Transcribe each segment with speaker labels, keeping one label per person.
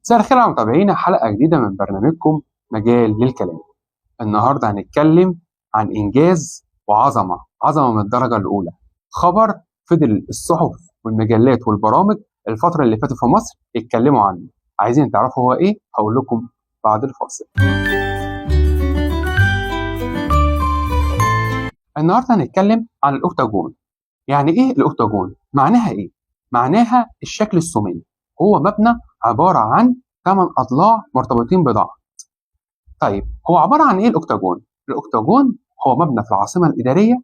Speaker 1: مساء الخير على متابعينا، حلقة جديدة من برنامجكم مجال للكلام. النهاردة هنتكلم عن إنجاز وعظمة من الدرجة الأولى. خبر فضل الصحف والمجلات والبرامج الفترة اللي فاتت في مصر اتكلموا عنه. عايزين تعرفوا هو إيه؟ هقول لكم بعد الفاصل. النهاردة هنتكلم عن الأوكتاجون. يعني إيه الأوكتاجون؟ معناها إيه؟ معناها الشكل الثماني. هو مبنى عبارة عن 8 أضلاع مرتبطين ببعض. طيب هو عبارة عن إيه الأوكتاجون؟ الأوكتاجون هو مبنى في العاصمة الإدارية،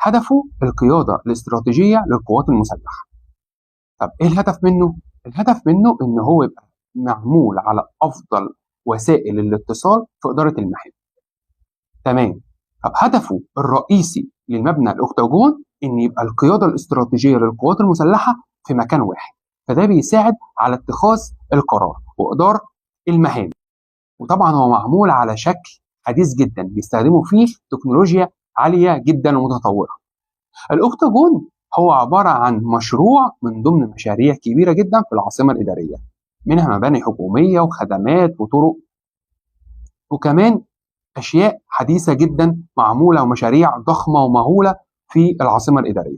Speaker 1: هدفه القيادة الاستراتيجية للقوات المسلحة. طب إيه الهدف منه؟ الهدف منه إن هو يبقى معمول على أفضل وسائل الاتصال في إدارة المهام. تمام. طب هدفه الرئيسي للمبنى الأوكتاجون إن يبقى القيادة الاستراتيجية للقوات المسلحة في مكان واحد، فده بيساعد على اتخاذ القرار وإدارة المهام. وطبعا هو معمول على شكل حديث جدا، بيستخدموا فيه تكنولوجيا عالية جدا ومتطورة. الأوكتاجون هو عبارة عن مشروع من ضمن مشاريع كبيرة جدا في العاصمة الإدارية، منها مباني حكومية وخدمات وطرق، وكمان أشياء حديثة جدا معمولة ومشاريع ضخمة ومهولة في العاصمة الإدارية.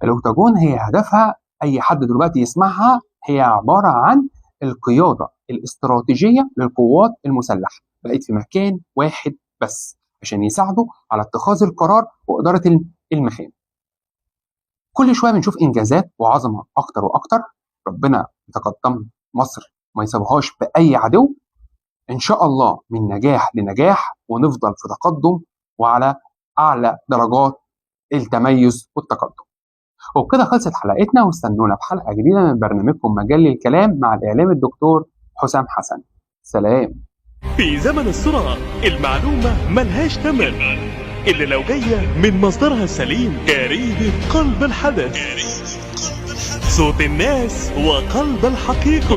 Speaker 1: الأوكتاجون هي هدفها أي حد دلوقتي يسمعها هي عبارة عن القيادة الاستراتيجية للقوات المسلحة، بقت في مكان واحد بس عشان يساعدوا على اتخاذ القرار وإدارة المهام. كل شوية بنشوف إنجازات وعظمة أكتر وأكتر. ربنا يتقدم مصر ما يسيبهاش بأي عدو، إن شاء الله من نجاح لنجاح، ونفضل في تقدم وعلى أعلى درجات التميز والتقدم. وبكده خلصت حلقتنا، واستنونا في حلقة جديدة من برنامجكم مجال للكلام مع الإعلامي الدكتور حسام حسن. سلام.
Speaker 2: في زمن السرعة المعلومة ملهاش تمن، اللي لو جاية من مصدرها السليم جريدة قلب الحدث، صوت الناس وقلب الحقيقة.